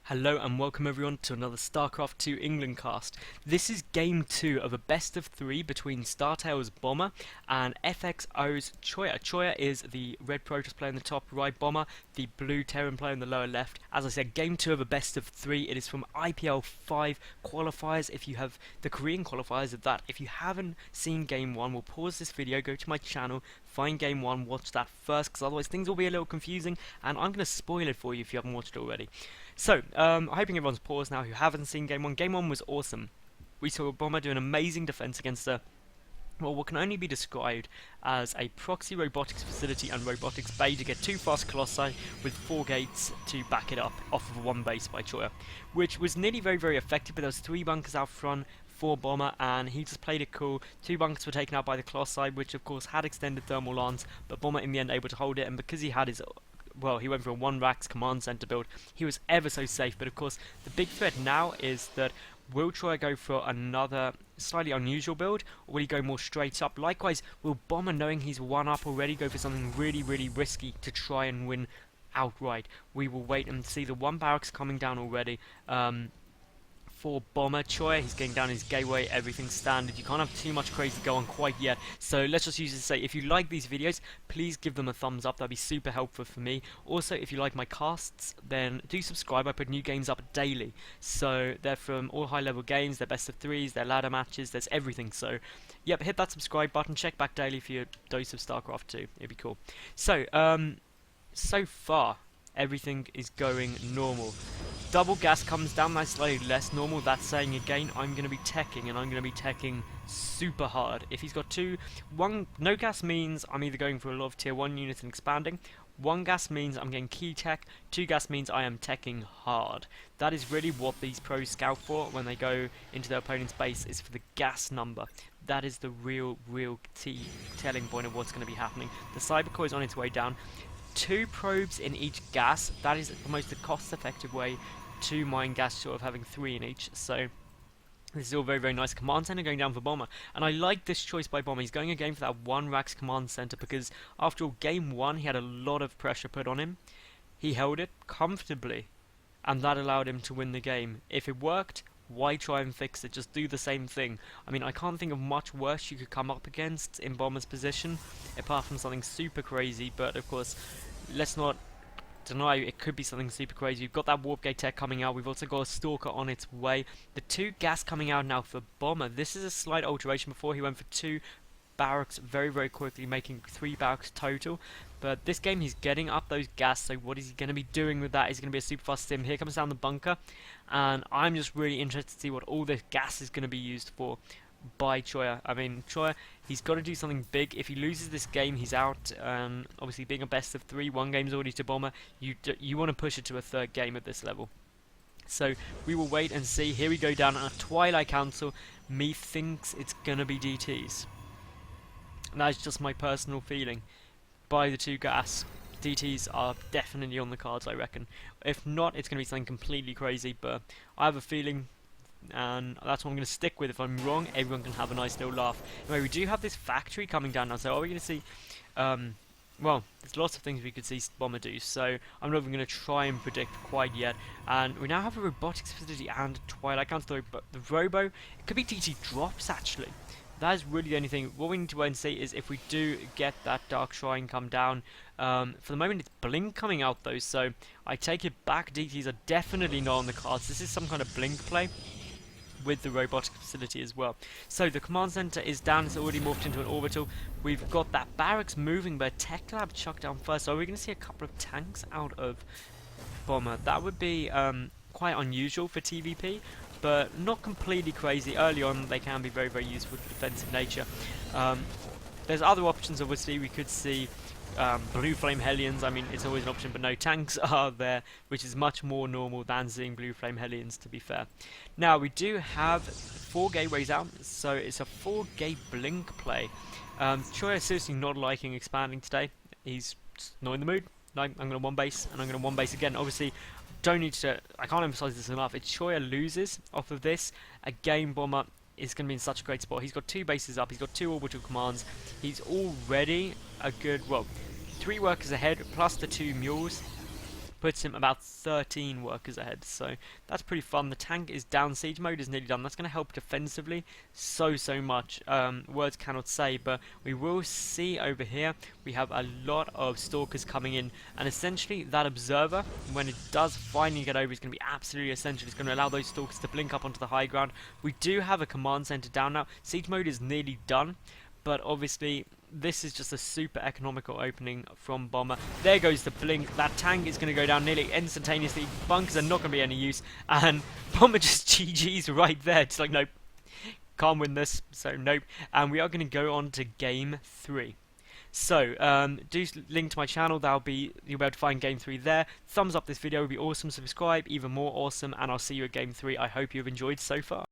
Hello and welcome everyone to another StarCraft 2 England cast. This is game 2 of a best of 3 between StarTale's Bomber and FXOChoya. Choya is the red Protoss player in the top right, Bomber the blue Terran player in the lower left. As I said, game 2 of a best of 3. It is from IPL5 qualifiers. If you have the Korean qualifiers of that, if you haven't seen game 1, we'll pause this video, go to my channel, find game 1, watch that first, because otherwise things will be a little confusing and I'm going to spoil it for you if you haven't watched it already. So, I'm hoping everyone's paused now who haven't seen Game 1. Game 1 was awesome. We saw Bomber do an amazing defense against what can only be described as a proxy robotics facility and robotics bay to get 2 fast Colossi with 4 gates to back it up off of 1 base by Choya, which was nearly very effective, but there was 3 bunkers out front for Bomber and he just played it cool. 2 bunkers were taken out by the Colossi, which of course had extended thermal lance, but Bomber in the end able to hold it, and because he had his he went for a 1 racks command center build, he was ever so safe. But of course the big threat now is that will Troy go for another slightly unusual build, or will he go more straight up? Likewise, will Bomber, knowing he's 1 up already, go for something really risky to try and win outright? We will wait and see. The 1 barracks coming down already for Bomber. Choya, he's getting down his gateway, everything standard. You can't have too much crazy go on quite yet. So let's just use it to say, if you like these videos, please give them a thumbs up. That'd be super helpful for me. Also, if you like my casts, then do subscribe. I put new games up daily. So they're from all high level games, they're best of 3s, they're ladder matches, there's everything. So yep, hit that subscribe button, check back daily for your dose of StarCraft 2. It'd be cool. So, so far, everything is going normal. Double gas comes down, that's slightly less normal. That's saying again, I'm going to be teching, and I'm going to be teching super hard. If he's got 1 no gas means I'm either going for a lot of tier 1 units and expanding. 1 gas means I'm getting key tech. 2 gas means I am teching hard. That is really what these pros scout for when they go into their opponent's base, is for the gas number. That is the real telling point of what's going to be happening. The Cybercore is on its way down. 2 probes in each gas, that is the most cost effective way to mine gas, sort of having 3 in each. So this is all very nice. Command center going down for Bomber, and I like this choice by Bomber. He's going again for that 1 racks command center, because after all, game 1 he had a lot of pressure put on him. He held it comfortably, and that allowed him to win the game. If it worked, why try and fix it? Just do the same thing. I mean, I can't think of much worse you could come up against in Bomber's position, apart from something super crazy. But of course, let's not deny it could be something super crazy. We've got that warp gate tech coming out. We've also got a stalker on its way. The 2 gas coming out now for Bomber. This is a slight alteration. Before he went for 2 barracks very quickly, making 3 barracks total. But this game he's getting up those gas, so what is he going to be doing with that? Is it going to be a super fast sim? Here comes down the bunker, and I'm just really interested to see what all this gas is going to be used for by Choya. I mean, Choya, he's got to do something big. If he loses this game, he's out. Obviously, being a best of 3, 1 game's already to Bomber. You want to push it to a 3rd game at this level. So we will wait and see. Here we go down at Twilight Council. Me thinks it's going to be DTs. And that's just my personal feeling. By the 2 gas, DTs are definitely on the cards, I reckon. If not, it's going to be something completely crazy, but I have a feeling, and that's what I'm going to stick with. If I'm wrong, everyone can have a nice little laugh. Anyway, we do have this factory coming down now, so are we going to see, well, there's lots of things we could see Bomber do, so I'm not even going to try and predict quite yet. And we now have a robotics facility and Twilight Council, but the Robo, it could be DT drops actually. That is really the only thing. What we need to wait and see is if we do get that Dark Shrine come down. For the moment it's Blink coming out though, so I take it back. DTs are definitely not on the cards. This is some kind of Blink play with the robotic facility as well. So the command center is down, it's already morphed into an orbital. We've got that barracks moving, but Tech Lab chucked down first. So are we going to see a couple of tanks out of Bomber? That would be quite unusual for TvP, but not completely crazy. Early on they can be very useful for defensive nature. There's other options, obviously. We could see blue flame Hellions. I mean, it's always an option, but no, tanks are there, which is much more normal than seeing blue flame Hellions, to be fair. Now we do have 4 gateways out, so it's a 4 gate blink play. Choya is seriously not liking expanding today. He's just not in the mood. No, I'm going to 1 base, and I'm going to 1 base again. Obviously, I can't emphasize this enough. If Choya loses off of this, a game Bomber is going to be in such a great spot. He's got 2 bases up, he's got 2 orbital commands, he's already a good, well, 3 workers ahead, plus the 2 mules, puts him about 13 workers ahead, so that's pretty fun. The tank is down, siege mode is nearly done. That's going to help defensively so much. Words cannot say, but we will see over here we have a lot of stalkers coming in, and essentially that observer, when it does finally get over, is going to be absolutely essential. It's going to allow those stalkers to blink up onto the high ground. We do have a command center down now. Siege mode is nearly done, but obviously this is just a super economical opening from Bomber. There goes the blink. That tank is going to go down nearly instantaneously. Bunkers are not going to be any use, and Bomber just GG's right there. It's like, nope, can't win this, so nope. And we are going to go on to game 3. So, do link to my channel. You'll be able to find game 3 there. Thumbs up this video would be awesome. Subscribe, even more awesome. And I'll see you at game 3. I hope you've enjoyed so far.